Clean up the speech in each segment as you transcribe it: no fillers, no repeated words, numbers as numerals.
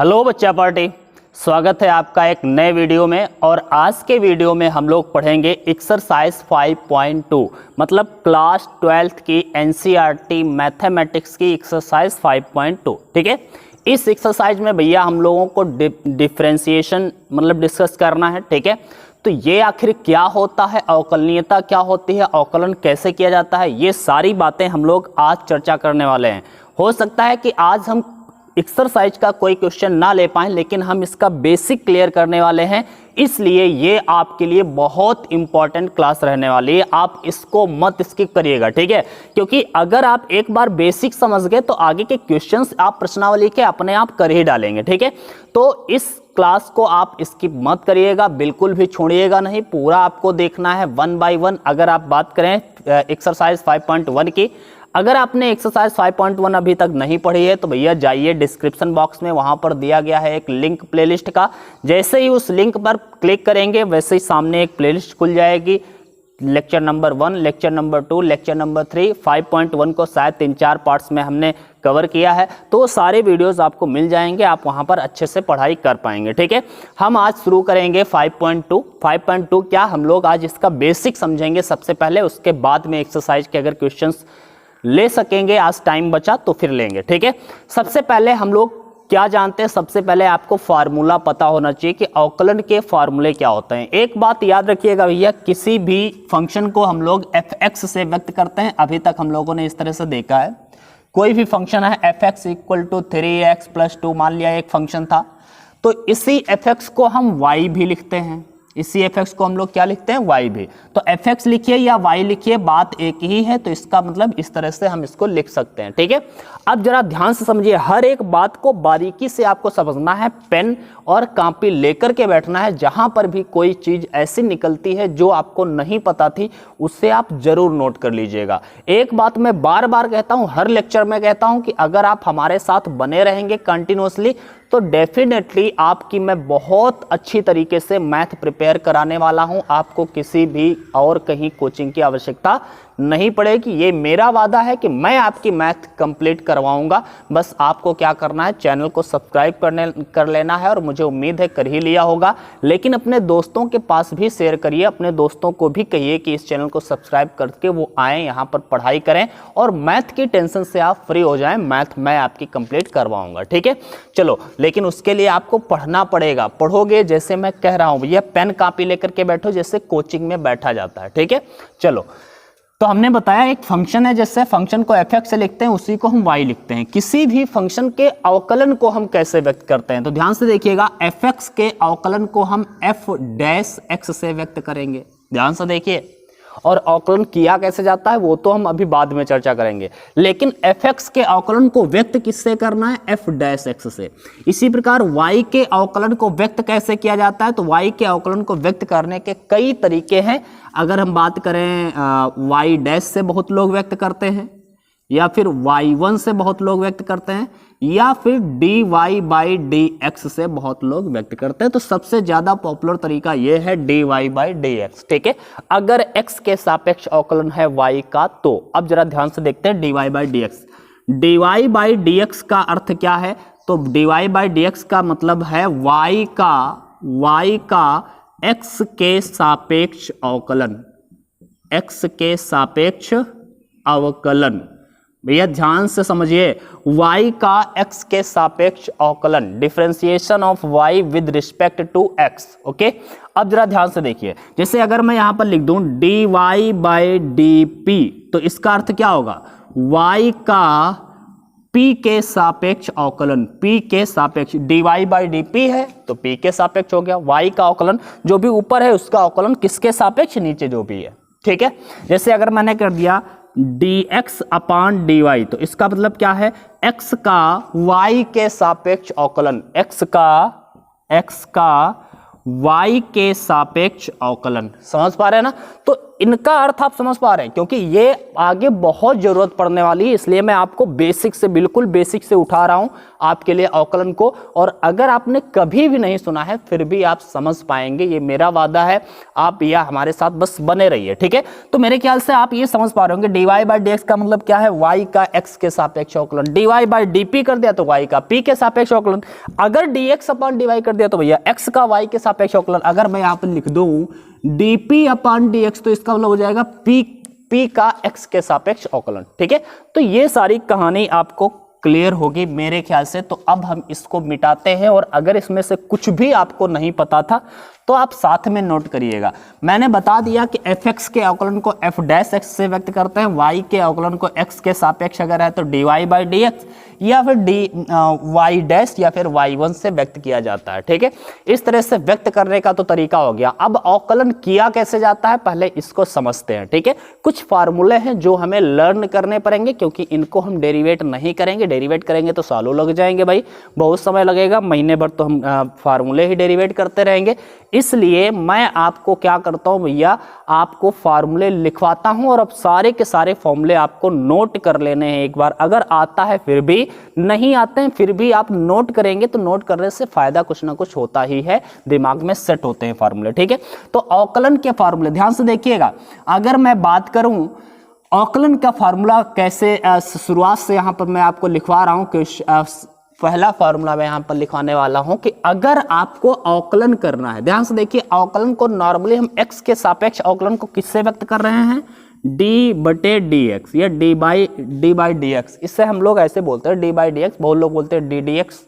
Hello बच्चा party, स्वागत है आपका एक नए वीडियो में। और आज के वीडियो में हम लोग पढ़ेंगे एक्सरसाइज 5.2 मतलब क्लास 12th की एनसीईआरटी मैथमेटिक्स की एक्सरसाइज 5.2। ठीक है, इस एक्सरसाइज में भैया हम लोगों को डिफरेंशिएशन मतलब डिस्कस करना है। ठीक है, तो ये आखिर क्या होता है, अवकलनीयता क्या होती है, अवकलन कैसे किया जाता है, ये सारी बातें हम लोग आज चर्चा करने वाले हैं। हो सकता है कि आज हम एक्सरसाइज का कोई क्वेश्चन ना ले पाएं, लेकिन हम इसका बेसिक क्लियर करने वाले हैं, इसलिए ये आपके लिए बहुत इंपॉर्टेंट क्लास रहने वाली है। आप इसको मत स्किप करिएगा, ठीक है, क्योंकि अगर आप एक बार बेसिक समझ गए तो आगे के क्वेश्चंस आप प्रश्नावली के अपने आप कर ही डालेंगे। ठीक है, तो इस क्लास को आप स्किप मत करिएगा, बिल्कुल भी छोड़िएगा नहीं, पूरा आपको देखना है 1 बाय 1। अगर आप बात करें एक्सरसाइज 5.1 की, अगर आपने एक्सरसाइज 5.1 अभी तक नहीं पढ़ी है तो भैया जाइए डिस्क्रिप्शन बॉक्स में, वहां पर दिया गया है एक लिंक प्लेलिस्ट का। जैसे ही उस लिंक पर क्लिक करेंगे वैसे ही सामने एक प्लेलिस्ट खुल जाएगी। Lecture number 1, lecture number 2, lecture number 3, 5.1 को शायद 3-4 पार्ट्स में हमने कवर किया है, तो सारे वीडियोस आपको मिल जाएंगे, आप वहां पर अच्छे से पढ़ाई कर पाएंगे। ठीक है, हम आज शुरू करेंगे 5.2। 5.2 क्या, हम लोग आज इसका बेसिक समझेंगे सबसे पहले, उसके बाद में एक्सरसाइज के अगर क्वेश्चंस ले सकेंगे, आज टाइम बचा तो फिर लेंगे। ठीक है, सबसे पहले हम लोग क्या जानते हैं, सबसे पहले आपको फार्मूला पता होना चाहिए कि अवकलन के फार्मूले क्या होते हैं। एक बात याद रखिएगा भैया, किसी भी फंक्शन को हम लोग fx से व्यक्त करते हैं। अभी तक हम लोगों ने इस तरह से देखा है, कोई भी फंक्शन है fx = 3x + 2, मान लिया एक फंक्शन था, तो इसी fx को हम y भी लिखते हैं, इसी fx को हम लोग क्या लिखते हैं, y भी। तो fx लिखिए या y लिखिए, बात एक ही है, तो इसका मतलब इस तरह से हम इसको लिख सकते हैं। ठीक है, अब जरा ध्यान से समझिए, हर एक बात को बारीकी से आपको समझना है, पेन और कॉपी लेकर के बैठना है। जहां पर भी कोई चीज ऐसी निकलती है जो आपको नहीं पता थी, उससे आप जरूर नोट कर लीजिएगा। एक बात मैं बार बार कहता हूं, हर लेक्चर में कहता हूं कि अगर आप हमारे साथ बने रहेंगे कंटिन्यूअसली तो डेफिनेटली आपकी मैं बहुत अच्छी तरीके से मैथ प्रिपेयर कराने वाला हूं। आपको किसी भी और कहीं कोचिंग की आवश्यकता नहीं पड़ेगी, ये मेरा वादा है कि मैं आपकी मैथ कंप्लीट करवाऊंगा। बस आपको क्या करना है, चैनल को सब्सक्राइब कर लेना है, और मुझे उम्मीद है कर ही लिया होगा। लेकिन अपने दोस्तों के पास भी शेयर करिए, अपने दोस्तों को भी कहिए कि इस चैनल को सब्सक्राइब करके वो आएँ, यहाँ पर पढ़ाई करें और मैथ की टेंशन से आप फ्री हो जाएं। मैथ मैं आपकी कंप्लीट करवाऊंगा। ठीक है, चलो, लेकिन उसके लिए आपको पढ़ना पड़ेगा। पढ़ोगे जैसे मैं कह रहा हूं भैया, पेन कॉपी लेकर के बैठो जैसे कोचिंग में बैठा जाता है। ठीक है, चलो, तो हमने बताया एक फंक्शन है, जैसे फंक्शन को fx से लिखते हैं उसी को हम y लिखते हैं। किसी भी फंक्शन के अवकलन को हम कैसे व्यक्त करते हैं, तो ध्यान से देखिएगा, fx के अवकलन को हम f' से व्यक्त करेंगे। ध्यान से देखिए, और अवकलन किया कैसे जाता है वो तो हम अभी बाद में चर्चा करेंगे, लेकिन fx के अवकलन को व्यक्त किससे करना है, f' से। इसी प्रकार y के अवकलन को व्यक्त कैसे किया जाता है, तो y के अवकलन को व्यक्त करने के कई तरीके हैं। अगर हम बात करें y' से बहुत लोग व्यक्त करते हैं, या फिर y1 से बहुत लोग व्यक्त करते हैं, या फिर dy/dx से बहुत लोग व्यक्त करते हैं। तो सबसे ज्यादा पॉपुलर तरीका यह है dy/dx। ठीक है, अगर x के सापेक्ष अवकलन है y का, तो अब जरा ध्यान से देखते हैं dy/dx। dy/dx का अर्थ क्या है, तो dy/dx का मतलब है y का x के सापेक्ष अवकलन, x के सापेक्ष अवकलन। भैया ध्यान से समझिए, y का x के सापेक्ष अवकलन, differentiation of y with respect to x। Okay, अब जरा ध्यान से देखिए, जैसे अगर मैं यहां पर लिख दूं dy/dp, तो इसका अर्थ क्या होगा, y का p के सापेक्ष अवकलन, p के सापेक्ष, dy/dp है तो p के सापेक्ष हो गया। y का अवकलन जो भी ऊपर है उसका अवकलन किसके सापेक्ष, नीचे जो भी है। ठीक है, जैसे अगर मैंने कर दिया dx/dy, तो इसका मतलब क्या है, x का y के सापेक्ष अवकलन, x का y के सापेक्ष अवकलन। समझ पा रहे हैं ना, तो इनका अर्थ आप समझ पा रहे हैं, क्योंकि ये आगे बहुत जरूरत पड़ने वाली है, इसलिए मैं आपको बेसिक से, बिल्कुल बेसिक से उठा रहा हूं आपके लिए अवकलन को। और अगर आपने कभी भी नहीं सुना है फिर भी आप समझ पाएंगे, ये मेरा वादा है। आप या हमारे साथ बस बने रहिए, ठीक है। तो मेरे ख्याल से आप ये समझ पा रहे होंगे dy बाई dx का मतलब क्या है, y का x के सापेक्ष अवकलन। dy बाई dp कर दिया तो y का p के सापेक्ष अवकलन। अगर dx अपॉन dy कर दिया तो भैया x का y के सापेक्ष अवकलन। अगर मैं यहाँ पर लिख दूं dp अपॉन dx तो इसका मतलब हो जाएगा p का x के सापेक्ष अवकलन, ठीक है। तो ये सारी कहानी आपको क्लियर होगी मेरे ख्याल से। तो अब हम इसको मिटाते हैं, और अगर इसमें से कुछ भी आपको नहीं पता था तो आप साथ में नोट करिएगा। मैंने बता दिया कि fx के अवकलन को f डैश x से व्यक्त करते हैं, y के अवकलन को x के सापेक्ष अगर है तो dy बाई dx, या फिर y डैश या फिर y1 से व्यक्त किया जाता है, ठीक है। इस तरह से व्यक्त करने का तो तरीका हो गया। अब अवकलन किया कैसे जाता है पहले इसको समझते हैं, ठीक है। कुछ फार्मूले हैं जो हमें लर्न करने पड़ेंगे, क्योंकि इनको हम डेरिवेट नहीं करेंगे। डेरिवेट करेंगे तो सालों लग जाएंगे भाई, बहुत समय लगेगा, महीने भर तो हम फार्मूले ही डेरिवेट करते रहेंगे। इसलिए मैं आपको क्या करता हूं भैया, आपको फार्मूले लिखवाता हूं, और अब सारे के सारे फॉर्मूले आपको नोट कर लेने हैं एक बार। अगर आता है फिर भी, नहीं आते हैं फिर भी आप नोट करेंगे, तो नोट करने से फायदा कुछ ना कुछ होता ही है, दिमाग में सेट होते हैं फार्मूले, ठीक है। तो अवकलन के फार्मूले ध्यान से देखिएगा। अगर मैं बात करूं अवकलन का फार्मूला कैसे, शुरुआत से यहां पर मैं आपको लिखवा रहा हूं कि पहला फार्मूला मैं यहां पर लिखवाने वाला हूं कि अगर आपको अवकलन करना है, ध्यान से देखिए, अवकलन को नॉर्मली हम x के सापेक्ष अवकलन को किससे व्यक्त कर रहे हैं, d बटे dx या d बाई dx। इससे हम लोग ऐसे बोलते हैं d बाई dx, बहुत लोग बोलते हैं d dx,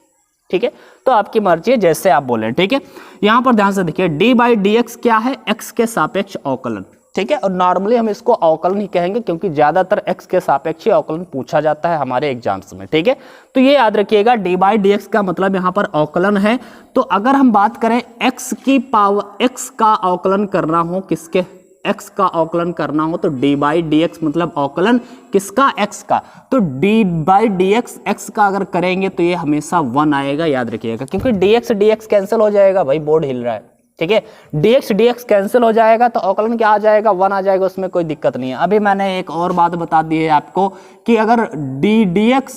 ठीक है। तो आपकी मर्जी है जैसे आप बोले, ठीक है। यहां पर ध्यान से देखिए d बाई dx क्या है, x के सापेक्ष अवकलन, ठीक है। और नॉर्मली हम इसको अवकलन ही कहेंगे, क्योंकि ज्यादातर x के सापेक्ष अवकलन पूछा जाता है हमारे एग्जाम्स में, ठीक है। तो ये याद रखिएगा, d बाई dx का मतलब यहाँ पर अवकलन है। तो अगर हम बात करें x की पावर, x का अवकलन करना हो, किसके, x का अवकलन करना हो, तो d बाई dx मतलब अवकलन किसका, x का। तो d बाई dx x का अगर करेंगे तो ये हमेशा 1 आएगा, याद रखिएगा, क्योंकि dx कैंसिल हो जाएगा भाई, बोर्ड हिल रहा है, ठीक है। dx कैंसिल हो जाएगा तो अवकलन क्या आ जाएगा, 1 आ जाएगा, उसमें कोई दिक्कत नहीं है। अभी मैंने एक और बात बता दी है आपको कि अगर dx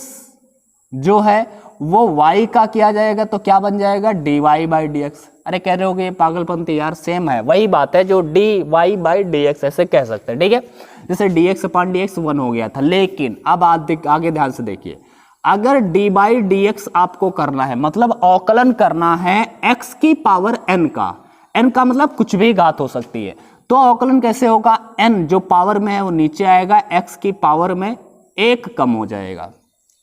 जो है वो y का किया जाएगा तो क्या बन जाएगा, dy बाई dx। अरे कह रहे हो ये पागलपंती यार, सेम है, वही बात है जो dy बाई dx ऐसे कह सकते हैं, ठीक है। जैसे dx अपॉन dx 1 हो गया था, लेकिन अब आगे ध्यान से देखिए, अगर d बाई dx आपको करना है, मतलब अवकलन करना है x की पावर n का, n का मतलब कुछ भी घात हो सकती है, तो अवकलन कैसे होगा, n जो पावर में है वो नीचे आएगा, x की पावर में 1 कम हो जाएगा।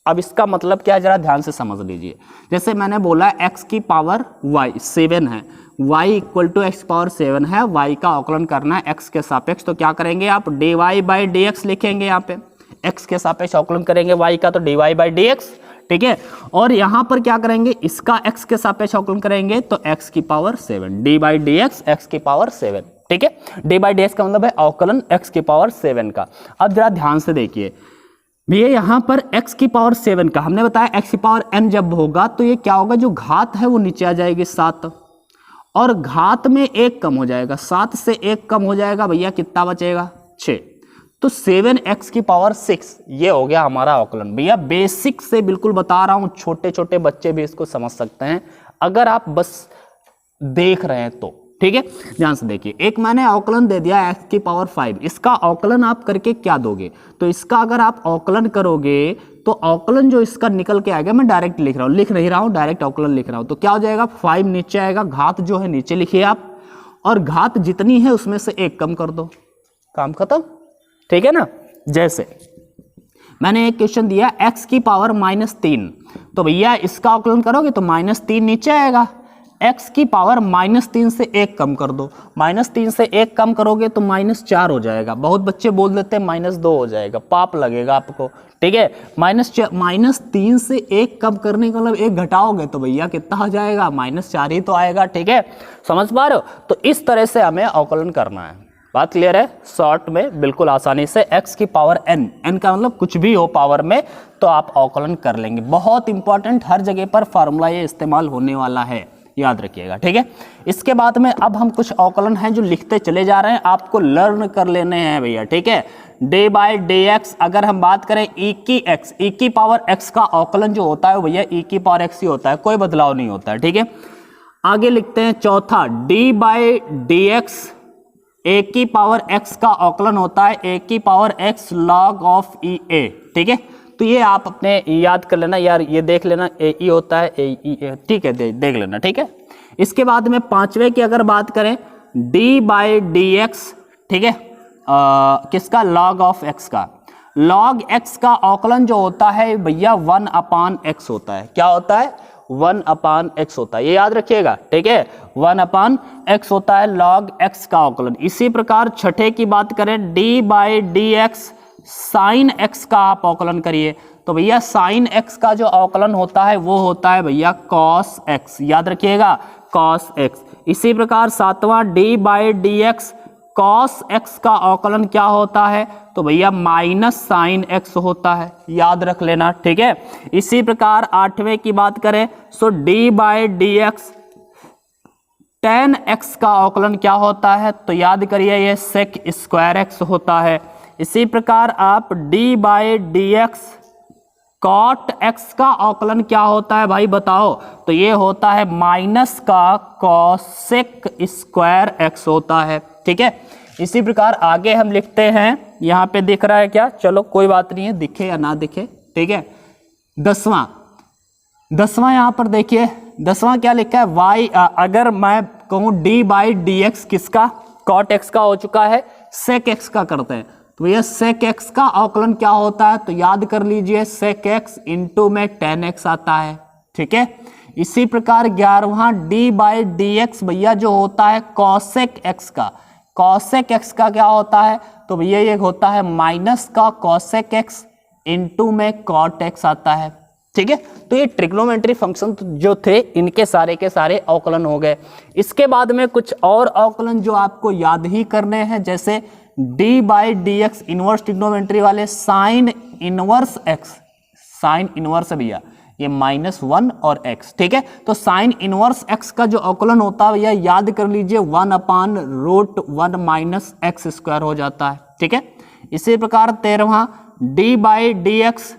अब इसका मतलब क्या है जरा ध्यान से समझ लीजिए। जैसे मैंने बोला x की पावर y 7 है, y equal to x power 7 है, y का अवकलन करना है x के सापेक्ष, तो क्या करेंगे आप, dy बाई dx लिखेंगे, यहाँ पे x के सापेक्ष अवकलन करेंगे y का तो dy बाई dx, ठीक है। और यहां पर क्या करेंगे, इसका x के सापेक्ष अवकलन करेंगे तो x की power 7, d by dx x की पावर 7, ठीक है। d बाई dx का मतलब है अवकलन x की पावर 7 का। अब जरा ध्यान से देखिए भैया, यहां पर x की पावर 7 का हमने बताया, x की पावर n जब होगा तो ये क्या होगा, जो घात है वो नीचे आ जाएगी 7, और घात में 1 कम हो जाएगा, 7 से 1 कम हो जाएगा भैया, कितना बचेगा, 6। तो 7x की पावर 6 ये हो गया हमारा अवकलन। भैया बेसिक से बिल्कुल बता रहा हूं, छोटे छोटे बच्चे भी इसको समझ सकते हैं अगर आप बस देख रहे हैं तो, ठीक है। ध्यान से देखिए, एक मैंने अवकलन दे दिया x की पावर 5, इसका अवकलन आप करके क्या दोगे, तो इसका अगर आप अवकलन करोगे तो अवकलन जो इसका निकल के आएगा, मैं डायरेक्ट लिख नहीं रहा हूं, डायरेक्ट अवकलन लिख रहा हूं, तो क्या हो जाएगा, 5 नीचे आएगा, घात जो है नीचे लिखिए आप, और घात जितनी है उसमें से 1 कम कर दो, काम खत्म, ठीक है ना। जैसे मैंने एक क्वेश्चन दिया x की पावर -3, तो भैया इसका अवकलन करोगे तो -3 नीचे आएगा, x की पावर -3 से 1 कम कर दो, -3 से 1 कम करोगे तो -4 हो जाएगा। बहुत बच्चे बोल देते हैं -2 हो जाएगा, पाप लगेगा आपको, ठीक है। -3 से 1 कम करने का मतलब 1 घटाओगे तो भैया कितना हो जाएगा, -4 ही तो आएगा, ठीक है। समझ पा रहे हो, तो इस तरह से हमें अवकलन करना है। बात क्लियर है, शॉर्ट में बिल्कुल आसानी से x की पावर n का मतलब कुछ भी हो पावर में, तो आप अवकलन कर लेंगे। बहुत इंपॉर्टेंट, हर जगह पर फार्मूला ये इस्तेमाल होने वाला है, याद रखिएगा, ठीक है। इसके बाद में अब हम कुछ अवकलन हैं जो लिखते चले जा रहे हैं, आपको लर्न कर लेने हैं भैया, ठीक है। डी बाई डी एक्स, अगर हम बात करें ई की पावर एक्स का अवकलन जो होता है भैया ई की पावर एक्स ही होता है, कोई बदलाव नहीं होता है, ठीक है। आगे लिखते हैं चौथा, डी बाई डी एक्स ए की पावर एक्स का अवकलन होता है ए की पावर एक्स लॉग ऑफ ई ए, ठीक है। तो ये आप अपने याद कर लेना यार, ये देख लेना ए ई होता है ए ई ए, ठीक है, देख लेना, ठीक है। इसके बाद में पांचवे की अगर बात करें डी बाई डी एक्स, ठीक है, किसका, लॉग ऑफ एक्स का। लॉग एक्स का अवकलन जो होता है भैया 1/x होता है, क्या होता है, 1/x होता है, ये याद रखिएगा, ठीक है, 1/x होता है लॉग एक्स का अवकलन। इसी प्रकार छठे की बात करें D by d x sine x का आप अवकलन करिए, तो भैया साइन एक्स का जो अवकलन होता है वो होता है भैया कॉस एक्स, याद रखिएगा कॉस एक्स। इसी प्रकार सातवां D by d x cos x का अवकलन क्या होता है, तो भैया माइनस साइन एक्स होता है, याद रख लेना, ठीक है। इसी प्रकार आठवें की बात करें so d by d x tan x का अवकलन क्या होता है, तो याद करिए ये सेक स्क्वायर एक्स होता है। इसी प्रकार आप d by d x cot x का अवकलन क्या होता है भाई बताओ, तो ये होता है माइनस का कॉसेक स्क्वायर एक्स होता है, ठीक है। इसी प्रकार आगे हम लिखते हैं, यहाँ पे दिख रहा है क्या, चलो कोई बात नहीं है, दिखे या ना दिखे, ठीक है। दसवां यहाँ पर देखिए, दसवां क्या लिखा है, वाई, अगर मैं कहूँ डी बाई डी एक्स किसका, कॉट एक्स का हो चुका है, सेक एक्स का करते हैं, तो भैया सेक एक्स का अवकलन क्या होता है, तो याद कर लीजिए सेक एक्स इंटू में टेन एक्स आता है, ठीक है। इसी प्रकार 11वां डी बाई डी एक्स भैया जो होता है कॉसेक एक्स का, कॉसेक एक्स का क्या होता है, तो भैया ये होता है माइनस का कॉसेक एक्स इंटू में कॉट एक्स आता है, ठीक है। तो ये ट्रिग्नोमेट्री फंक्शन जो थे इनके सारे के सारे अवकलन हो गए। इसके बाद में कुछ और अवकलन जो आपको याद ही करने हैं, जैसे d by d x inverse trigonometry वाले sine inverse x, sine inverse भैया ये -1 और x, ठीक है। तो साइन इनवर्स x का जो अवकलन होता है भैया याद कर लीजिए 1/√1 माइनस एक्स स्क्वायर हो जाता है, ठीक है। इसी प्रकार 13वां d by d x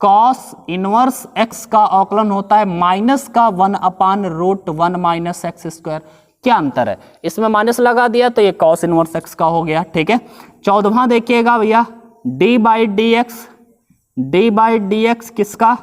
cos inverse x का अवकलन होता है माइनस का 1/√1 माइनस एक्स स्क्वायर। क्या अंतर है, इसमें माइनस लगा दिया तो ये कॉस इनवर्स एक्स का हो गया, ठीक है। 14वां देखिएगा भैया डी बाई डी एक्स किसका,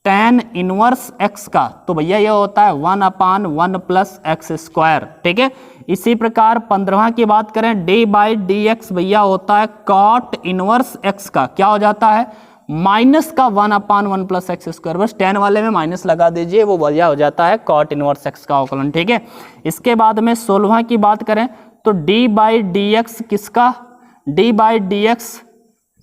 टेन इनवर्स एक्स का, तो भैया ये होता है 1/1 प्लस एक्स स्क्वायर, ठीक है। इसी प्रकार 15वां की बात करें डी बाई डी एक्स भैया होता है कॉट इनवर्स एक्स का, क्या हो जाता है माइनस का 1/1 प्लस एक्स स्क्वायर, बस टेन वाले में माइनस लगा दीजिए वो बढ़िया हो जाता है कॉट इनवर्स एक्स का अवकलन, ठीक है। इसके बाद में 16वां की बात करें तो डी बाई डी एक्स किसका, d by d x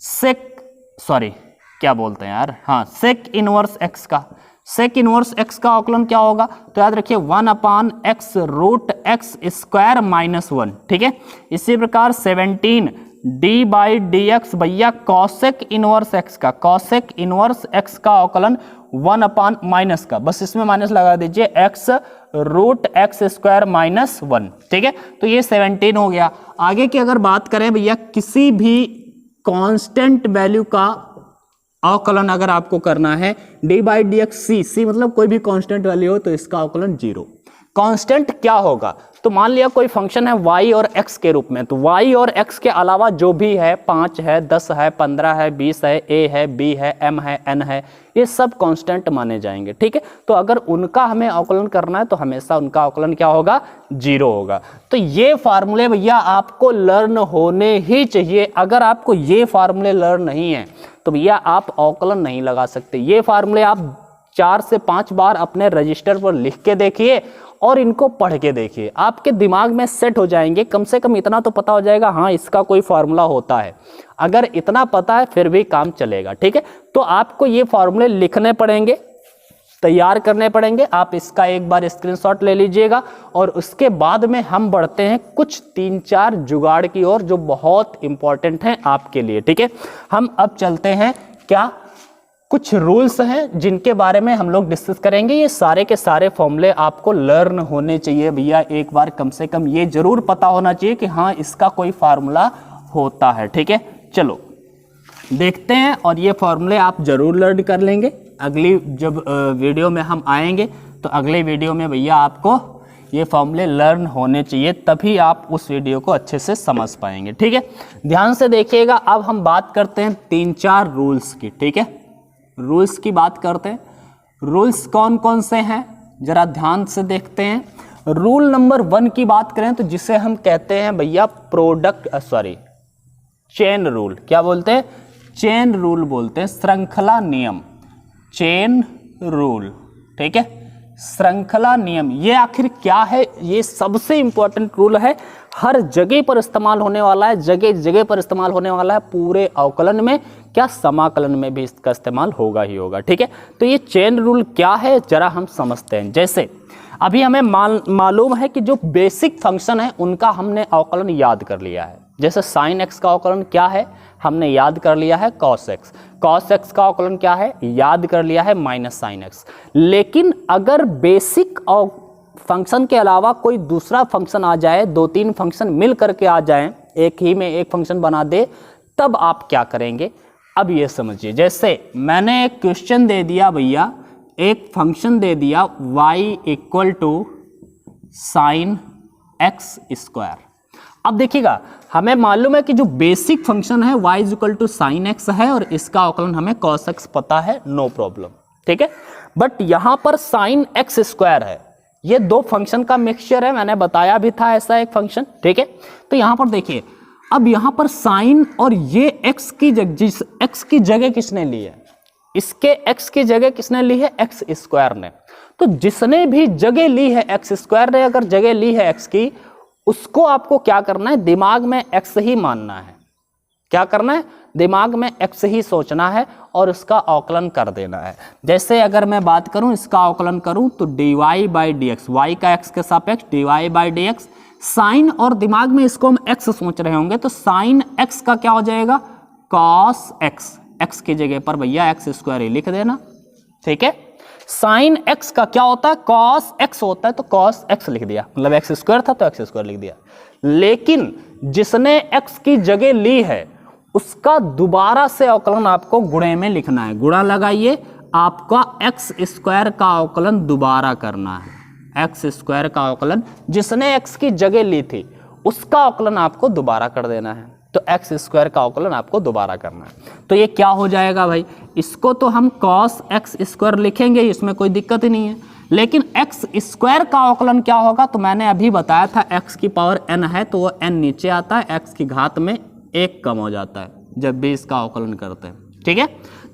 sec, sorry क्या बोलते हैं यार, हाँ सेक इनवर्स एक्स का, सेक इनवर्स एक्स का अवकलन क्या होगा, तो याद रखिए 1/x√x स्क्वायर -1, ठीक है। इसी प्रकार 17 डी बाई डी एक्स भैया कॉसेक इनवर्स एक्स का, कॉसेक इनवर्स एक्स का अवकलन 1/ माइनस का, बस इसमें माइनस लगा दीजिए x√x स्क्वायर -1, ठीक है। तो ये 17 हो गया। आगे की अगर बात करें भैया किसी भी कांस्टेंट वैल्यू का अवकलन अगर आपको करना है डी बाई डी एक्स सी मतलब कोई भी कांस्टेंट वैल्यू हो तो इसका अवकलन 0। कांस्टेंट क्या होगा, तो मान लिया कोई फंक्शन है y और x के रूप में, तो y और x के अलावा जो भी है 5 है 10 है 15 है 20 है a है b है m है n है, ये सब कांस्टेंट माने जाएंगे, ठीक है। तो अगर उनका हमें अवकलन करना है तो हमेशा उनका अवकलन क्या होगा, 0 होगा। तो ये फार्मूले भैया आपको लर्न होने ही चाहिए। अगर आपको ये फार्मूले लर्न नहीं है तो भैया आप अवकलन नहीं लगा सकते। ये फार्मूले आप 4 से 5 बार अपने रजिस्टर पर लिख के देखिए और इनको पढ़ के देखिए, आपके दिमाग में सेट हो जाएंगे। कम से कम इतना तो पता हो जाएगा, हाँ इसका कोई फार्मूला होता है। अगर इतना पता है फिर भी काम चलेगा, ठीक है। तो आपको ये फार्मूले लिखने पड़ेंगे, तैयार करने पड़ेंगे। आप इसका एक बार स्क्रीनशॉट ले लीजिएगा और उसके बाद में हम बढ़ते हैं कुछ 3-4 जुगाड़ की ओर जो बहुत इंपॉर्टेंट हैं आपके लिए, ठीक है। हम अब चलते हैं क्या, कुछ रूल्स हैं जिनके बारे में हम लोग डिस्कस करेंगे। ये सारे के सारे फॉर्मूले आपको लर्न होने चाहिए भैया, एक बार कम से कम ये जरूर पता होना चाहिए कि हाँ इसका कोई फार्मूला होता है। ठीक है, चलो देखते हैं, और ये फॉर्मूले आप जरूर लर्न कर लेंगे। अगली जब वीडियो में हम आएंगे तो अगले वीडियो में भैया आपको ये फॉर्मूले लर्न होने चाहिए, तभी आप उस वीडियो को अच्छे से समझ पाएंगे। ठीक है, ध्यान से देखिएगा। अब हम बात करते हैं 3-4 रूल्स की। ठीक है, रूल्स की बात करते हैं। रूल्स कौन कौन से हैं जरा ध्यान से देखते हैं। रूल नंबर 1 की बात करें तो जिसे हम कहते हैं भैया चेन रूल। क्या बोलते हैं? चेन रूल बोलते हैं, श्रृंखला नियम, चेन रूल। ठीक है, श्रृंखला नियम ये आखिर क्या है? ये सबसे इंपॉर्टेंट रूल है, हर जगह पर इस्तेमाल होने वाला है, जगह जगह पर इस्तेमाल होने वाला है, पूरे अवकलन में क्या समाकलन में भी इसका इस्तेमाल होगा ही होगा। ठीक है, तो ये चेन रूल क्या है जरा हम समझते हैं। जैसे अभी हमें मालूम है कि जो बेसिक फंक्शन है उनका हमने अवकलन याद कर लिया है। जैसे साइन एक्स का अवकलन क्या है हमने याद कर लिया है, कॉस एक्स। कॉस एक्स का अवकलन क्या है याद कर लिया है, माइनस साइन एक्स। लेकिन अगर बेसिक फंक्शन के अलावा कोई दूसरा फंक्शन आ जाए, 2-3 फंक्शन मिल करके आ जाए, एक ही में एक फंक्शन बना दे, तब आप क्या करेंगे अब ये समझिए। जैसे मैंने एक क्वेश्चन दे दिया भैया, एक फंक्शन दे दिया y equal to sine x square. अब देखिएगा हमें मालूम है कि जो बेसिक फंक्शन है y equal to sine x है और इसका अवकलन हमें कॉस एक्स पता है, नो प्रॉब्लम। ठीक है, बट यहां पर साइन एक्स स्क्वायर है, ये 2 फंक्शन का मिक्सचर है, मैंने बताया भी था ऐसा एक फंक्शन। ठीक है, तो यहां पर देखिए, अब यहां पर साइन और ये x की जगह किसने ली है? इसके x की जगह किसने ली है? एक्स स्क्वायर ने। तो जिसने भी जगह ली है, एक्स स्क्वायर ने अगर जगह ली है x की, उसको आपको क्या करना है? दिमाग में x ही मानना है। क्या करना है? दिमाग में x ही सोचना है और इसका अवकलन कर देना है। जैसे अगर मैं बात करूं, इसका अवकलन करूं तो dy by d x, y का x के सापेक्ष dy by d x, sine और दिमाग में इसको हम x सोच रहे होंगे तो साइन x का क्या हो जाएगा? Cos x। x की जगह पर भैया एक्स स्क्वायर ही लिख देना। ठीक है, साइन x का क्या होता है? कॉस x होता है, तो कॉस x लिख दिया, मतलब एक्स स्क्वायर था तो एक्स स्क्वायर लिख दिया। लेकिन जिसने x की जगह ली है उसका दोबारा से अवकलन आपको गुणे में लिखना है। गुणा लगाइए, आपका एक्स स्क्वायर का अवकलन दोबारा करना है। एक्स स्क्वायर का अवकलन जिसने x की जगह ली थी उसका अवकलन आपको दोबारा कर देना है, तो एक्स स्क्वायर का अवकलन आपको दोबारा करना है। तो ये क्या हो जाएगा भाई? इसको तो हम कॉस एक्स स्क्वायर लिखेंगे, इसमें कोई दिक्कत ही नहीं है। लेकिन एक्स स्क्वायर का अवकलन क्या होगा? तो मैंने अभी बताया था x की पावर n है तो वो n नीचे आता है, x की घात में 1 कम हो जाता है जब भी इसका अवकलन करते हैं। ठीक है,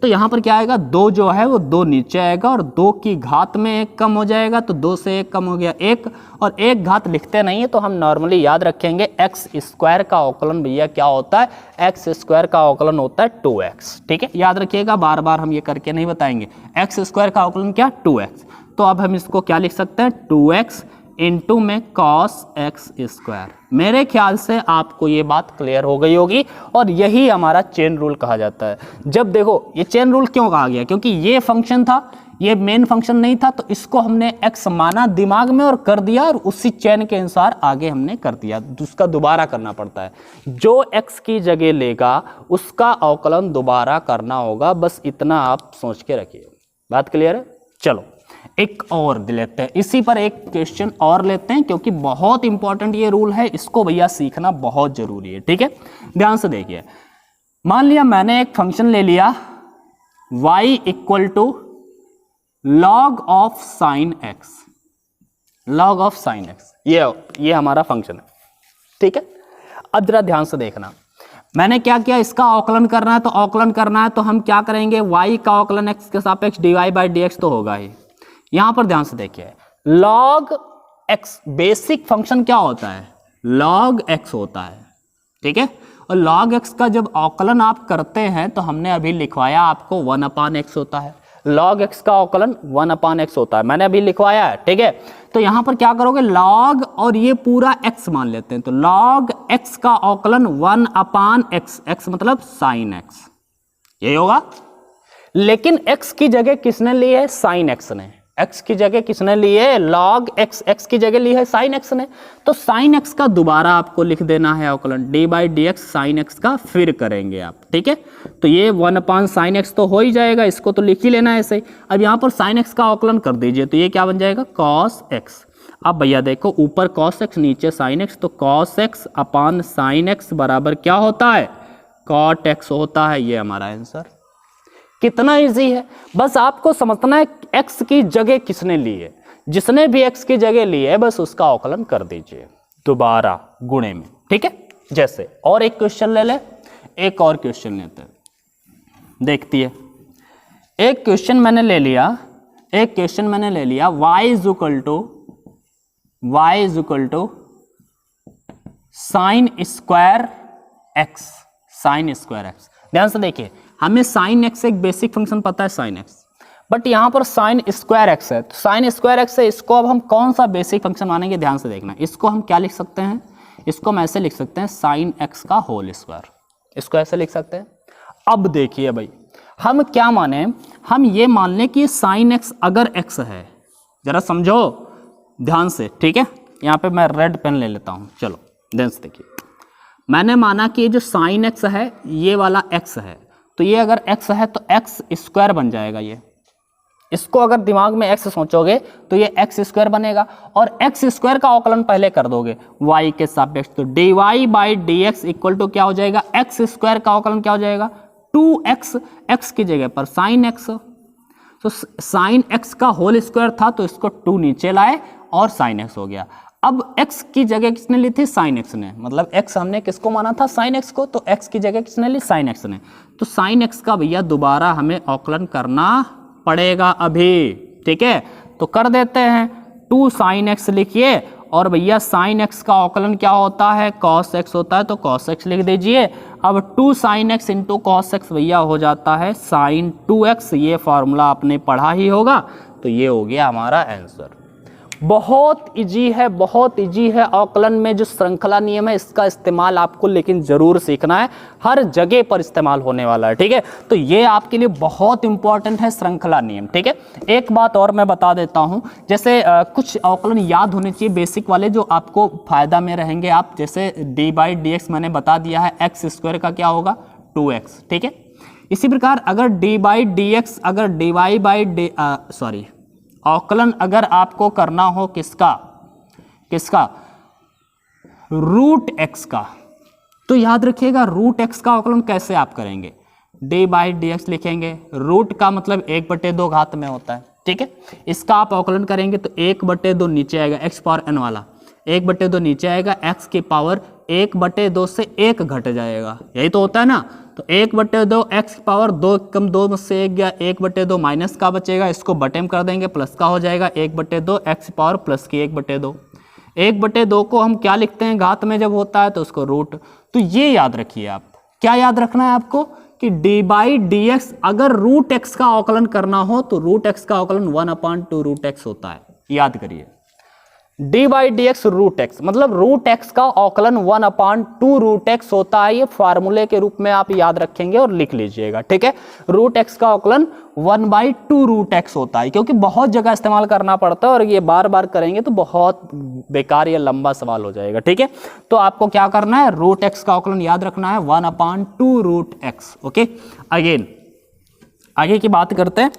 तो यहाँ पर क्या आएगा? 2 जो है वो 2 नीचे आएगा और 2 की घात में 1 कम हो जाएगा, तो 2 से 1 कम हो गया 1, और 1 घात लिखते नहीं है तो हम नॉर्मली याद रखेंगे एक्स स्क्वायर का अवकलन भैया क्या होता है? एक्स स्क्वायर का अवकलन होता है 2x। ठीक है, याद रखिएगा, बार बार हम ये करके नहीं बताएंगे। एक्स स्क्वायर का अवकलन क्या? 2x। तो अब हम इसको क्या लिख सकते हैं? 2x इंटू में कॉस एक्स स्क्वायर। मेरे ख्याल से आपको ये बात क्लियर हो गई होगी, और यही हमारा चेन रूल कहा जाता है। जब देखो ये चेन रूल क्यों कहा गया? क्योंकि ये फंक्शन था, ये मेन फंक्शन नहीं था, तो इसको हमने x माना दिमाग में और कर दिया, और उसी चेन के अनुसार आगे हमने कर दिया। उसका दोबारा करना पड़ता है, जो x की जगह लेगा उसका अवकलन दोबारा करना होगा, बस इतना आप सोच के रखिए। बात क्लियर है? चलो एक और लेते हैं, इसी पर एक क्वेश्चन और लेते हैं, क्योंकि बहुत इंपॉर्टेंट ये रूल है, इसको भैया सीखना बहुत जरूरी है। ठीक है, ध्यान से देखिए। मान लिया मैंने एक फंक्शन ले लिया y equal to log of sine x, log of sine x, ये हमारा फंक्शन है। ठीक है, अब जरा ध्यान से देखना, मैंने क्या किया? इसका अवकलन करना है, तो अवकलन करना है तो हम क्या करेंगे? y का अवकलन x के सापेक्ष dy बाई डी एक्स तो होगा ही। यहां पर ध्यान से देखिए, log x बेसिक फंक्शन क्या होता है? log x होता है। ठीक है, और log x का जब अवकलन आप करते हैं तो हमने अभी लिखवाया आपको 1/x होता है। log x का अवकलन 1/x होता है, मैंने अभी लिखवाया है। ठीक है, तो यहां पर क्या करोगे? log और ये पूरा x मान लेते हैं, तो log x का अवकलन 1/x, x मतलब sin x, यही होगा। लेकिन x की जगह किसने ली है? साइन x ने। x की जगह किसने ली है? log x। x की जगह ली है साइन x ने। तो साइन x का दोबारा आपको लिख देना है अवकलन d by d x sine x का, फिर करेंगे आप, ठीक है। तो ये 1/sin x तो हो ही जाएगा, इसको तो लिख ही लेना है ऐसे ही। अब यहाँ पर साइन x का अवकलन कर दीजिए, तो ये क्या बन जाएगा? cos x। अब भैया देखो, ऊपर cos x नीचे sin x, तो cos x अपान sin x बराबर क्या होता है? cot x होता है। ये हमारा आंसर। कितना इजी है, बस आपको समझना है x की जगह किसने ली है। जिसने भी x की जगह ली है बस उसका अवकलन कर दीजिए दोबारा गुणे में, ठीक है। जैसे और एक क्वेश्चन ले ले, एक और क्वेश्चन लेते हैं, देखती है। एक क्वेश्चन मैंने ले लिया y is equal to sine square x. ध्यान से देखिए, हमें साइन एक्स एक बेसिक फंक्शन पता है साइन एक्स, बट यहां पर साइन स्क्वायर एक्स है। तो साइन स्क्वायर एक्स है, इसको अब हम कौन सा बेसिक फंक्शन मानेंगे? ध्यान से देखना, इसको हम क्या लिख सकते हैं? इसको हम ऐसे लिख सकते हैं साइन एक्स का होल स्क्वायर, इसको ऐसे लिख सकते हैं। अब देखिए भाई, हम क्या माने? हम ये मान लें कि साइन एक्स अगर एक्स है, जरा समझो ध्यान से, ठीक है। यहाँ पे मैं रेड पेन ले लेता हूँ, चलो ध्यान से देखिए। मैंने माना कि ये जो साइन एक्स है ये वाला एक्स है, तो ये अगर x है तो x स्क्वायर बन जाएगा। ये इसको अगर दिमाग में x सोचोगे तो ये x स्क्वायर बनेगा, और x स्क्वायर का अवकलन पहले कर दोगे y के सापेक्ष, तो dy by d x equal to क्या हो जाएगा? x स्क्वायर का अवकलन क्या हो जाएगा? 2x, x की जगह पर साइन x, तो साइन x का होल स्क्वायर था तो इसको 2 नीचे लाए और साइन x हो गया। अब x की जगह किसने ली थी? साइन x ने, मतलब x हमने किसको माना था? साइन x को, तो x की जगह किसने ली? साइन x ने। तो साइन x का भैया दोबारा हमें अवकलन करना पड़ेगा अभी, ठीक है। तो कर देते हैं, 2 साइन x लिखिए, और भैया साइन x का अवकलन क्या होता है? cos x होता है, तो cos x लिख दीजिए। अब 2 sine x into cos x भैया हो जाता है साइन 2x। ये फॉर्मूला आपने पढ़ा ही होगा, तो ये हो गया हमारा आंसर। बहुत इजी है, बहुत इजी है। अवकलन में जो श्रृंखला नियम है इसका इस्तेमाल आपको लेकिन जरूर सीखना है, हर जगह पर इस्तेमाल होने वाला है, ठीक है। तो ये आपके लिए बहुत इंपॉर्टेंट है श्रृंखला नियम, ठीक है। एक बात और मैं बता देता हूं, जैसे कुछ अवकलन याद होने चाहिए बेसिक वाले, जो आपको फायदा में रहेंगे। आप जैसे डी बाई डी एक्स मैंने बता दिया है, एक्स स्क्वायर का क्या होगा? 2x, ठीक है। इसी प्रकार अगर डी बाई डी एक्स, अगर डी वाई बाई डी अवकलन अगर आपको करना हो किसका? रूट एक्स का, तो याद रखिएगा रूट एक्स का अवकलन कैसे आप करेंगे? डी बाई डी एक्स लिखेंगे, रूट का मतलब 1/2 घात में होता है, ठीक है। इसका आप अवकलन करेंगे तो 1/2 नीचे आएगा, एक्स पावर एन वाला 1/2 नीचे आएगा, एक्स की पावर 1/2 से 1 घट जाएगा, यही तो होता है ना। तो 1/2 एक्स की पावर 2 कम 2 से 1 गया, 1/2 माइनस का बचेगा, इसको बटे में कर देंगे, प्लस का हो जाएगा 1/2 एक्स की पावर प्लस की 1/2। 1/2 को हम क्या लिखते हैं घात में जब होता है? तो उसको रूट। तो ये याद रखिए आप, क्या याद रखना है आपको कि डी बाई डी एक्स अगर रूट एक्स का अवकलन करना हो तो रूट एक्स का अवकलन 1/2 रूट एक्स होता है, याद करिए। D by d x root x, मतलब रूट एक्स का अवकलन 1/2 रूट एक्स होता है। ये फार्मूले के रूप में आप याद रखेंगे और लिख लीजिएगा, ठीक है। रूट एक्स का अवकलन 1/2 रूट एक्स होता है, क्योंकि बहुत जगह इस्तेमाल करना पड़ता है और ये बार बार करेंगे तो बहुत बेकार या लंबा सवाल हो जाएगा, ठीक है। तो आपको क्या करना है? रूट एक्स का अवकलन याद रखना है 1/2 रूट एक्स, ओके। अगेन आगे की बात करते हैं,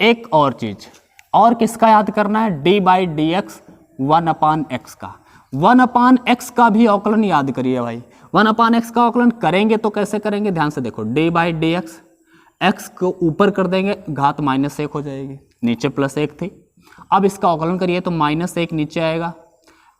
एक और चीज, और किसका याद करना है? D by d x 1/x का। 1/x का भी अवकलन याद करिए भाई। 1/x का अवकलन करेंगे तो कैसे करेंगे? ध्यान से देखो, D by d x, x को ऊपर कर देंगे, घात -1 हो जाएगी, नीचे +1 थी। अब इसका अवकलन करिए तो -1 नीचे आएगा,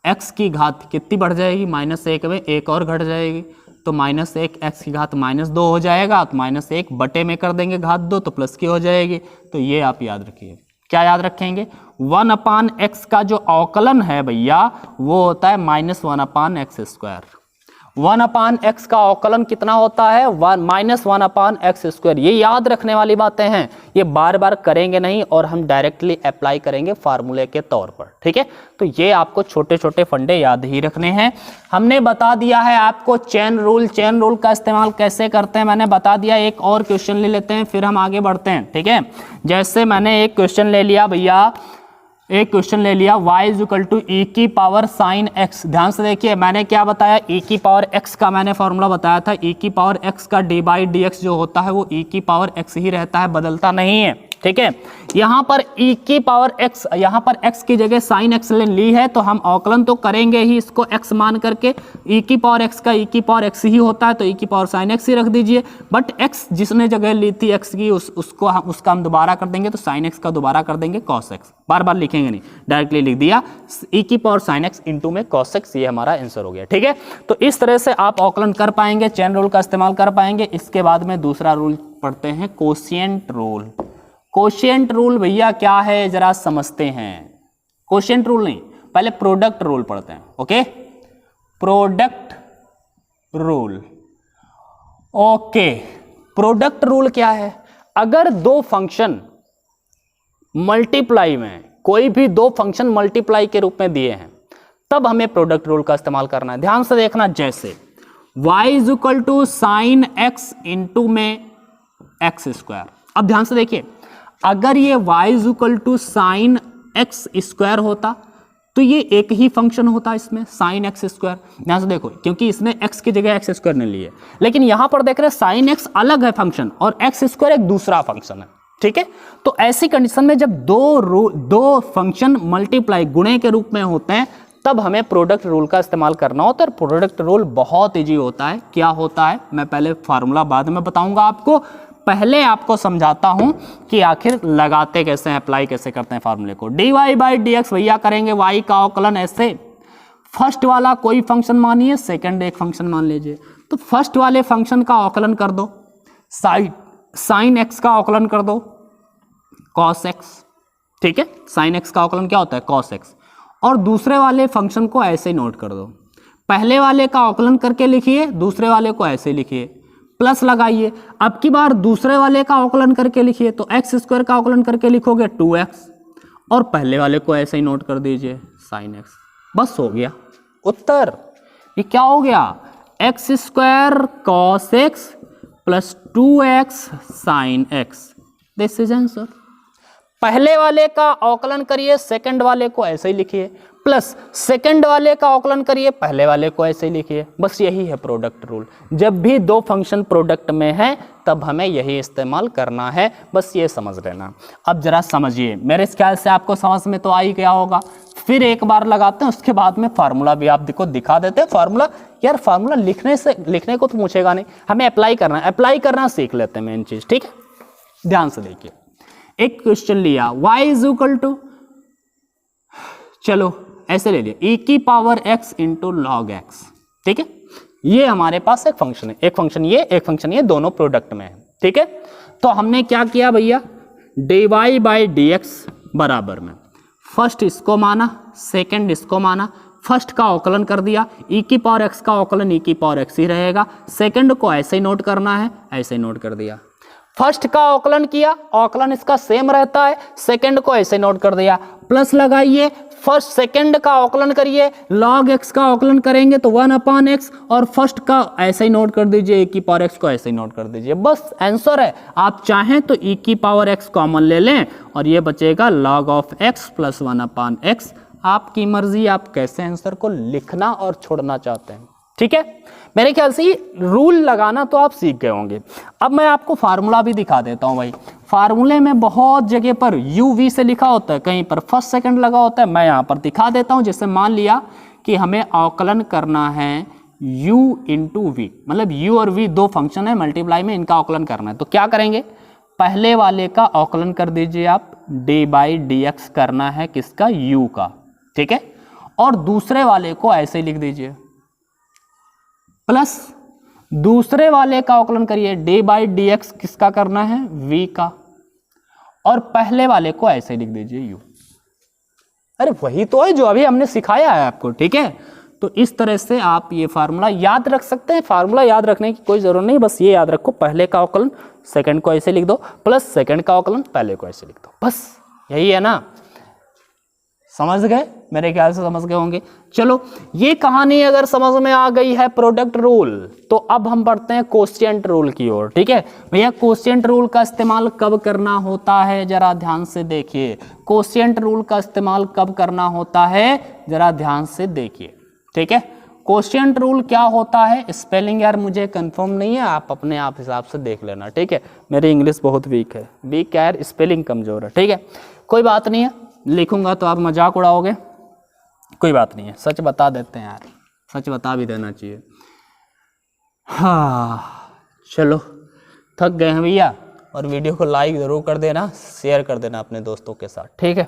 एक्स की घात कितनी बढ़ जाएगी? -1 में 1 और घट जाएगी, तो -1 एक्स की घात -2 हो जाएगा, तो -1 बटे में कर देंगे घात 2, तो प्लस की हो जाएगी। तो ये आप याद रखिए, क्या याद रखेंगे? 1/x का जो अवकलन है भैया वो होता है -1/x²। 1/x का अवकलन कितना होता है, -1/x²। ये याद रखने वाली बातें हैं, ये बार बार करेंगे नहीं और हम डायरेक्टली अप्लाई करेंगे फार्मूले के तौर पर, ठीक है। तो ये आपको छोटे छोटे फंडे याद ही रखने हैं। हमने बता दिया है आपको चेन रूल का इस्तेमाल कैसे करते हैं, मैंने बता दिया। एक और क्वेश्चन ले लेते हैं फिर हम आगे बढ़ते हैं, ठीक है। जैसे मैंने एक क्वेश्चन ले लिया भैया, एक क्वेश्चन ले लिया, y = e⁻ sin x। ध्यान से देखिए मैंने क्या बताया, e⁻x का मैंने फॉर्मूला बताया था। e⁻x का d/dx जो होता है वो e⁻x ही रहता है, बदलता नहीं है, ठीक है। यहाँ पर e⁻x, यहाँ पर x की जगह sin x ली है तो हम अवकलन तो करेंगे ही इसको x मान करके। e⁻x का e⁻x ही होता है तो e⁻sin x ही रख दीजिए। बट x जिसने जगह ली थी x की उसका हम दोबारा कर देंगे तो sin x का दोबारा कर देंगे cos x। बार बार लिखेंगे नहीं, डायरेक्टली लिख दिया e⁻sin x इंटू में cos x, ये हमारा आंसर हो गया, ठीक है। तो इस तरह से आप अवकलन कर पाएंगे, चेन रूल का इस्तेमाल कर पाएंगे। इसके बाद में दूसरा रूल पढ़ते हैं, कोशिएंट रूल। कोशिएंट रूल भैया क्या है जरा समझते हैं। कोशिएंट रूल नहीं, पहले प्रोडक्ट रूल पढ़ते हैं, okay. Product rule, okay. Product rule क्या है, अगर दो फंक्शन मल्टीप्लाई में, कोई भी दो फंक्शन मल्टीप्लाई के रूप में दिए हैं तब हमें प्रोडक्ट रूल का इस्तेमाल करना है। ध्यान से देखना, जैसे y = sin x इंटू में x²। अब ध्यान से देखिए, अगर ये y = sin x² होता तो ये एक ही फंक्शन होता इसमें sin x²। ध्यान से देखो, क्योंकि इसने x की जगह x² ने लिए, लेकिन यहां पर देख रहे हैं sin x अलग है फंक्शन और x² एक दूसरा फंक्शन है, ठीक है। तो ऐसी कंडीशन में जब दो फंक्शन मल्टीप्लाई गुणे के रूप में होते हैं तब हमें प्रोडक्ट रूल का इस्तेमाल करना होता है। प्रोडक्ट रूल बहुत इजी होता है। क्या होता है, मैं पहले फार्मूला बाद में बताऊंगा आपको, पहले आपको समझाता हूं कि आखिर लगाते कैसे हैं, अप्लाई कैसे करते हैं फार्मूले को। dy/dx भैया करेंगे y का अवकलन ऐसे, फर्स्ट वाला कोई फंक्शन मानिए, सेकंड एक फंक्शन मान लीजिए। तो फर्स्ट वाले फंक्शन का अवकलन कर दो, sin x का अवकलन कर दो cos x, ठीक है। sin x का अवकलन क्या होता है, cos x। और दूसरे वाले फंक्शन को ऐसे ही नोट कर दो, पहले वाले का अवकलन करके लिखिए, दूसरे वाले को ऐसे लिखिए, प्लस लगाइए। अब की बार दूसरे वाले का अवकलन करके लिखिए तो x² का अवकलन करके लिखोगे 2x, और पहले वाले को ऐसे ही नोट कर दीजिए sin x। बस हो गया उत्तर। ये क्या हो गया, x² cos x plus 2x sin x, this is answer. पहले वाले का अवकलन करिए, सेकंड वाले को ऐसे ही लिखिए, प्लस सेकंड वाले का अवकलन करिए, पहले वाले को ऐसे ही लिखिए। बस यही है प्रोडक्ट रूल। जब भी दो फंक्शन प्रोडक्ट में है तब हमें यही इस्तेमाल करना है, बस ये समझ लेना। अब जरा समझिए, मेरे ख्याल से आपको समझ में तो आ ही गया होगा। फिर एक बार लगाते हैं, उसके बाद में फार्मूला भी आपको दिखा देते हैं। फार्मूला यार, फार्मूला लिखने को तो पूछेगा नहीं, हमें अप्लाई करना सीख लेते हैं मेन चीज, ठीक है। ध्यान से देखिए, एक क्वेश्चन लिया y = चलो ऐसे ले लिया e⁻x इंटू log x, ठीक है। ये हमारे पास एक फंक्शन है, एक फंक्शन ये दोनों प्रोडक्ट में है, ठीक है। तो हमने क्या किया भैया, dy/dx बराबर में फर्स्ट इसको माना, सेकंड इसको माना, फर्स्ट का अवकलन कर दिया, e⁻x का अवकलन e⁻x ही रहेगा, सेकंड को ऐसे ही नोट करना है, ऐसे ही नोट कर दिया। फर्स्ट का अवकलन किया, अवकलन इसका सेम रहता है, सेकंड को ऐसे नोट कर दिया, प्लस लगाइए, फर्स्ट सेकंड का अवकलन करिए, log x का अवकलन करेंगे तो 1/x, और फर्स्ट का ऐसे ही नोट कर दीजिए, e⁻x को ऐसे ही नोट कर दीजिए। बस आंसर है। आप चाहें तो e⁻x कॉमन ले लें और ये बचेगा log of x plus 1/x। आपकी मर्जी, आप कैसे आंसर को लिखना और छोड़ना चाहते हैं, ठीक है। मेरे ख्याल से ये रूल लगाना तो आप सीख गए होंगे। अब मैं आपको फार्मूला भी दिखा देता हूं भाई। फार्मूले में बहुत जगह पर uv से लिखा होता है, कहीं पर फर्स्ट सेकंड लगा होता है। मैं यहां पर दिखा देता हूं। जैसे मान लिया कि हमें अवकलन करना है u इंटू वी, मतलब u और v दो फंक्शन है मल्टीप्लाई में, इनका अवकलन करना है। तो क्या करेंगे, पहले वाले का अवकलन कर दीजिए आप, d/dx करना है किसका, u का, ठीक है। और दूसरे वाले को ऐसे लिख दीजिए, प्लस दूसरे वाले का अवकलन करिए, d/dx किसका करना है, v का, और पहले वाले को ऐसे लिख दीजिए u। अरे वही तो है जो अभी हमने सिखाया है आपको, ठीक है। तो इस तरह से आप ये फार्मूला याद रख सकते हैं। फार्मूला याद रखने की कोई ज़रूरत नहीं, बस ये याद रखो, पहले का अवकलन सेकंड को ऐसे लिख दो प्लस सेकंड का अवकलन पहले को ऐसे लिख दो, बस यही है ना। समझ गए? मेरे ख्याल से समझ गए होंगे। चलो, ये कहानी अगर समझ में आ गई है प्रोडक्ट रूल, तो अब हम बढ़ते हैं कोशिएंट रूल की ओर। ठीक है भैया, कोशिएंट रूल का इस्तेमाल कब करना होता है जरा ध्यान से देखिए। कोशिएंट रूल का इस्तेमाल कब करना होता है जरा ध्यान से देखिए। ठीक है, कोशिएंट रूल क्या होता है, स्पेलिंग यार मुझे कंफर्म नहीं है, आप अपने आप हिसाब से देख लेना। ठीक है, मेरी इंग्लिश बहुत वीक है, वीक यार, स्पेलिंग कमजोर है। ठीक है, कोई बात नहीं है, लिखूंगा तो आप मजाक उड़ाओगे, कोई बात नहीं है, सच बता देते हैं यार, सच बता भी देना चाहिए। हाँ चलो, थक गए हैं भैया, और वीडियो को लाइक ज़रूर कर देना, शेयर कर देना अपने दोस्तों के साथ। ठीक है,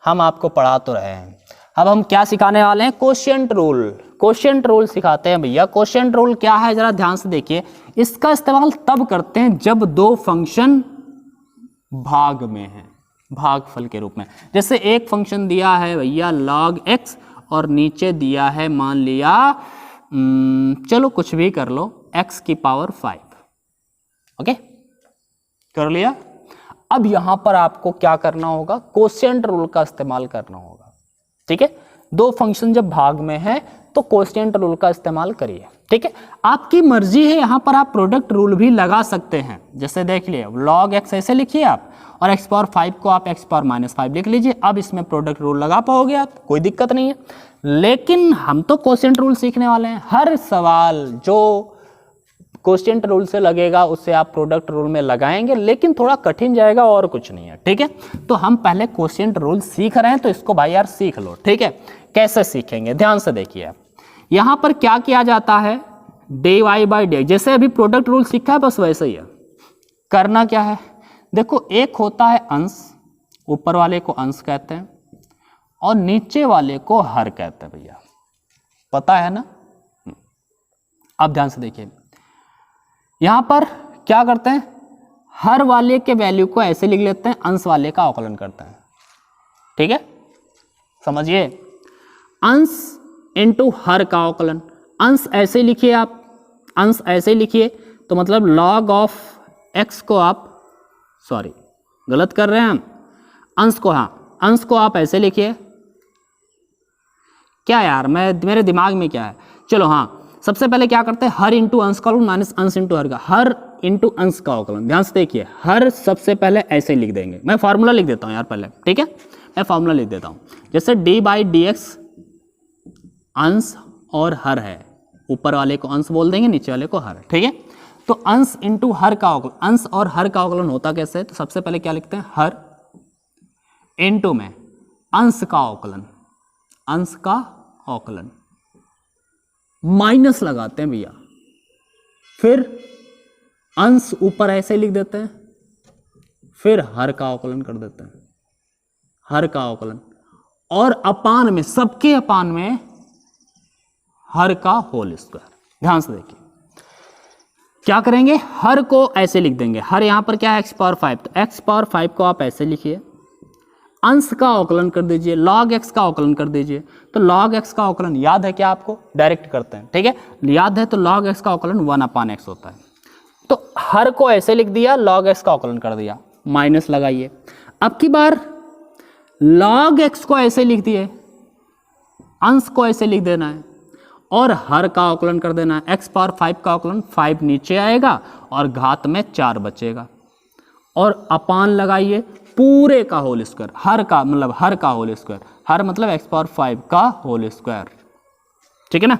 हम आपको पढ़ा तो रहे हैं, अब हम क्या सिखाने वाले हैं, कोशिएंट रूल। कोशिएंट रूल सिखाते हैं भैया। कोशिएंट रूल क्या है जरा ध्यान से देखिए। इसका इस्तेमाल तब करते हैं जब दो फंक्शन भाग में हैं, भागफल के रूप में। जैसे एक फंक्शन दिया है भैया log x और नीचे दिया है मान लिया चलो कुछ भी कर लो x की पावर 5। ओके, कर लिया। अब यहां पर आपको क्या करना होगा, कोशिएंट रूल का इस्तेमाल करना होगा। ठीक है, दो फंक्शन जब भाग में है तो कोशिएंट रूल का इस्तेमाल करिए। ठीक है, आपकी मर्जी है, यहां पर आप प्रोडक्ट रूल भी लगा सकते हैं। जैसे देख लिए log x ऐसे लिखिए आप, और x पावर 5 को आप x पावर -5 लिख लीजिए। अब इसमें प्रोडक्ट रूल लगा पाओगे आप, कोई दिक्कत नहीं है। लेकिन हम तो कोशिएंट रूल सीखने वाले हैं, हर सवाल जो कोशिएंट रूल से लगेगा उससे आप प्रोडक्ट रूल में लगाएंगे, लेकिन थोड़ा कठिन जाएगा और कुछ नहीं है। ठीक है, तो हम पहले कोशिएंट रूल सीख रहे हैं, तो इसको भाई यार सीख लो। ठीक है, कैसे सीखेंगे ध्यान से देखिए। यहां पर क्या किया जाता है, dy/dx, जैसे अभी प्रोडक्ट रूल सीखा है बस वैसे ही है। करना क्या है, देखो एक होता है अंश, ऊपर वाले को अंश कहते हैं और नीचे वाले को हर कहते हैं भैया, पता है ना। अब ध्यान से देखिए, यहां पर क्या करते हैं, हर वाले के वैल्यू को ऐसे लिख लेते हैं, अंश वाले का अवकलन करते हैं। ठीक है, समझिए, अंश इनटू हर का अवकलन। अंश ऐसे लिखिए आप, अंश ऐसे लिखिए तो मतलब log ऑफ x को आप, सॉरी गलत कर रहे हैं हम, अंश को, हाँ अंश को आप ऐसे लिखिए। क्या यार मेरे दिमाग में क्या है, चलो हाँ, सबसे पहले क्या करते हैं, हर इंटू अंश का अवकलन माइनस अंश इंटू हर का, हर इंटू अंश का अवकलन। ध्यान से देखिए, हर सबसे पहले ऐसे लिख देंगे, मैं फार्मूला लिख देता हूं यार पहले। ठीक है, मैं फार्मूला लिख देता हूं, जैसे d/dx अंश और हर है, ऊपर वाले को अंश बोल देंगे, नीचे वाले को हर। ठीक है, तो अंश इंटू हर का अवकलन, अंश और हर का अवकलन होता कैसे, तो सबसे पहले क्या लिखते हैं, हर इंटू में अंश का अवकलन, अंश का अवकलन माइनस लगाते हैं भैया, फिर अंश ऊपर ऐसे लिख देते हैं, फिर हर का अवकलन कर देते हैं, हर का अवकलन, और अपान में, सबके अपान में हर का होल स्क्वायर। ध्यान से देखिए क्या करेंगे, हर को ऐसे लिख देंगे, हर यहां पर क्या है x पावर 5, तो x पावर 5 को आप ऐसे लिखिए, अंश का अवकलन कर दीजिए, log x का अवकलन कर दीजिए। तो log x का अवकलन याद है क्या आपको, डायरेक्ट करते हैं। ठीक है, याद है, तो log x का अवकलन 1/x होता है। तो हर को ऐसे लिख दिया, log x का अवकलन कर दिया, माइनस लगाइए। अब की बार log x को ऐसे लिख दिए, अंश को ऐसे लिख देना है और हर का अवकलन कर देना है। x पावर 5 का अवकलन 5 नीचे आएगा और घात में 4 बचेगा, और अपान लगाइए पूरे का होल स्क्वायर, हर का मतलब हर का होल स्क्वायर, हर मतलब x पावर 5 का होल स्क्वायर। ठीक है ना,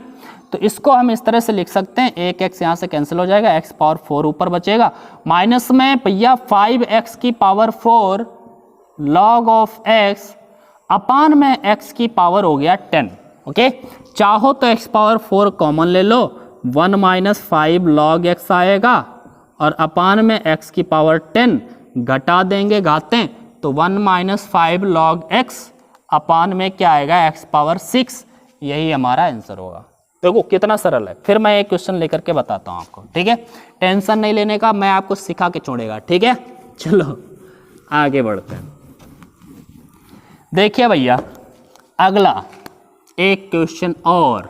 तो इसको हम इस तरह से लिख सकते हैं, एक x यहाँ से कैंसिल हो जाएगा, x पावर 4 ऊपर बचेगा, माइनस में भैया 5x की पावर 4 log ऑफ x अपान में x की पावर हो गया 10। ओके, चाहो तो x पावर 4 कॉमन ले लो, 1 माइनस 5 log x आएगा, और अपान में x की पावर 10 घटा देंगे घातें, तो 1 माइनस 5 log x अपान में क्या आएगा, x पावर 6। यही हमारा आंसर होगा। देखो कितना सरल है। फिर मैं एक क्वेश्चन लेकर के बताता हूँ आपको। ठीक है, टेंशन नहीं लेने का, मैं आपको सिखा के छोड़ेगा। ठीक है, चलो आगे बढ़ते हैं। देखिए भैया, अगला एक क्वेश्चन और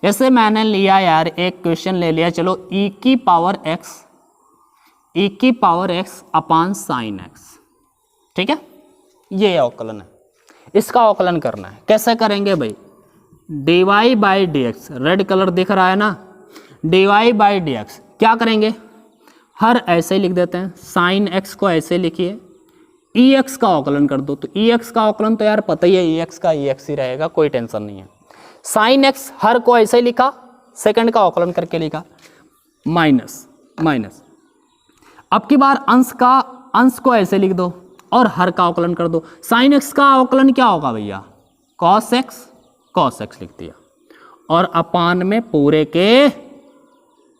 जैसे मैंने लिया यार एक क्वेश्चन ले लिया, चलो e की पावर x अपान साइन x, ठीक है, ये अवकलन है, इसका अवकलन करना है। कैसे करेंगे भाई, dy by d x, red colour दिख रहा है ना, dy बाई डी एक्स क्या करेंगे, हर ऐसे ही लिख देते हैं, साइन x को ऐसे लिखिए, ex का अवकलन कर दो, तो ex का अवकलन तो यार पता ही है, ex का ex ही रहेगा, कोई टेंशन नहीं है। साइन x हर को ऐसे ही लिखा, सेकंड का अवकलन करके लिखा, माइनस माइनस, अब की बार अंश को ऐसे लिख दो और हर का अवकलन कर दो। साइन x का अवकलन क्या होगा भैया, cos x लिख दिया, और अपान में पूरे के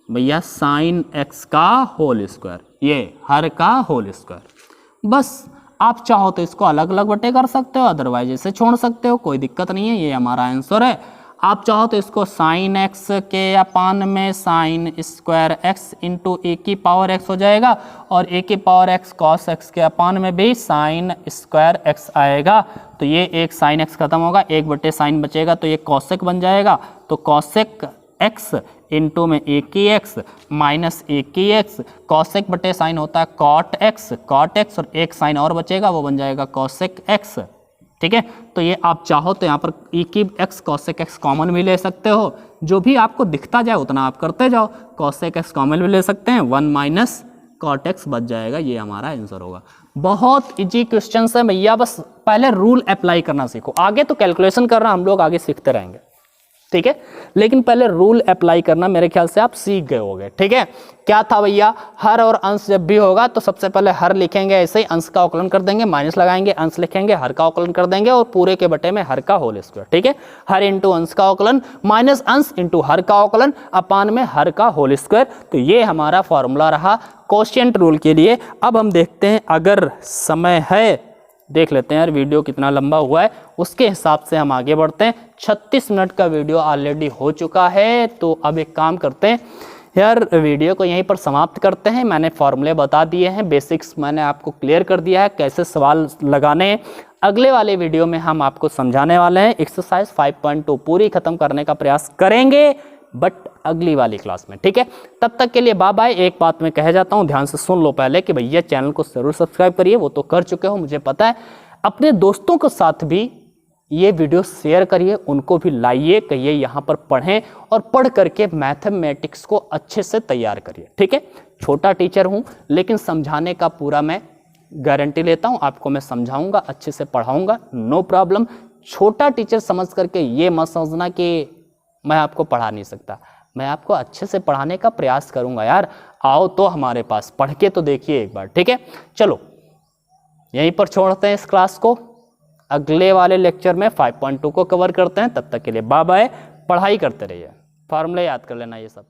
भैया साइन x का होल स्क्वायर, ये हर का होल स्क्वायर। बस आप चाहो तो इसको अलग अलग बटे कर सकते हो, अदरवाइज इसे छोड़ सकते हो, कोई दिक्कत नहीं है, ये हमारा आंसर है। आप चाहो तो इसको साइन x के अपान में साइन स्क्वायर x इंटू ए की पावर x हो जाएगा, और ए की पावर x cos x के अपान में भी साइन स्क्वायर x आएगा, तो ये एक साइन x खत्म होगा, एक बटे साइन बचेगा, तो ये cosec बन जाएगा, तो cosec x इंटू में ए की एक्स माइनस ए की एक्स, cosec बटे साइन होता है cot x, और एक साइन और बचेगा, वो बन जाएगा cosec x, ठीक है। तो ये आप चाहो तो यहाँ पर e की x cosec x कॉमन भी ले सकते हो, जो भी आपको दिखता जाए उतना आप करते जाओ, cosec x कॉमन भी ले सकते हैं, 1 माइनस cot x बच जाएगा, ये हमारा आंसर होगा। बहुत इजी क्वेश्चन है भैया, बस पहले रूल अप्लाई करना सीखो, आगे तो कैलकुलेशन करना हम लोग आगे सीखते रहेंगे, ठीक है, लेकिन पहले रूल अप्लाई करना मेरे ख्याल से आप सीख गए होंगे, ठीक है। क्या था भैया, हर और अंश जब भी होगा तो सबसे पहले हर लिखेंगे, ऐसे ही अंश का अवकलन कर देंगे, माइनस लगाएंगे, अंश लिखेंगे, हर का अवकलन कर देंगे, और पूरे के बटे में हर का होल स्क्वायर, ठीक है। हर इंटू अंश का अवकलन माइनस अंश इंटू हर का अवकलन अपान में हर का होल स्क्वायर, तो ये हमारा फॉर्मूला रहा कोशिएंट रूल के लिए। अब हम देखते हैं, अगर समय है देख लेते हैं यार, वीडियो कितना लंबा हुआ है उसके हिसाब से हम आगे बढ़ते हैं। 36 मिनट का वीडियो ऑलरेडी हो चुका है, तो अब एक काम करते हैं यार, वीडियो को यहीं पर समाप्त करते हैं। मैंने फॉर्मूले बता दिए हैं, बेसिक्स मैंने आपको क्लियर कर दिया है, कैसे सवाल लगाने हैं। अगले वाले वीडियो में हम आपको समझाने वाले हैं, एक्सरसाइज 5.2 पूरी खत्म करने का प्रयास करेंगे, बट अगली वाली क्लास में, ठीक है। तब तक के लिए बाय बाय। एक बात मैं कह जाता हूँ, ध्यान से सुन लो पहले कि भैया चैनल को जरूर सब्सक्राइब करिए, वो तो कर चुके हो मुझे पता है। अपने दोस्तों के साथ भी ये वीडियो शेयर करिए, उनको भी लाइए, कहिए यहाँ पर पढ़ें, और पढ़ करके मैथमेटिक्स को अच्छे से तैयार करिए, ठीक है। छोटा टीचर हूँ, लेकिन समझाने का पूरा मैं गारंटी लेता हूँ, आपको मैं समझाऊंगा, अच्छे से पढ़ाऊंगा, नो प्रॉब्लम। छोटा टीचर समझ करके ये मत समझना कि मैं आपको पढ़ा नहीं सकता, मैं आपको अच्छे से पढ़ाने का प्रयास करूंगा यार। आओ तो हमारे पास, पढ़ के तो देखिए एक बार, ठीक है। चलो यहीं पर छोड़ते हैं इस क्लास को, अगले वाले लेक्चर में 5.2 को कवर करते हैं। तब तक के लिए बाय बाय, पढ़ाई करते रहिए, फार्मूले याद कर लेना ये सब।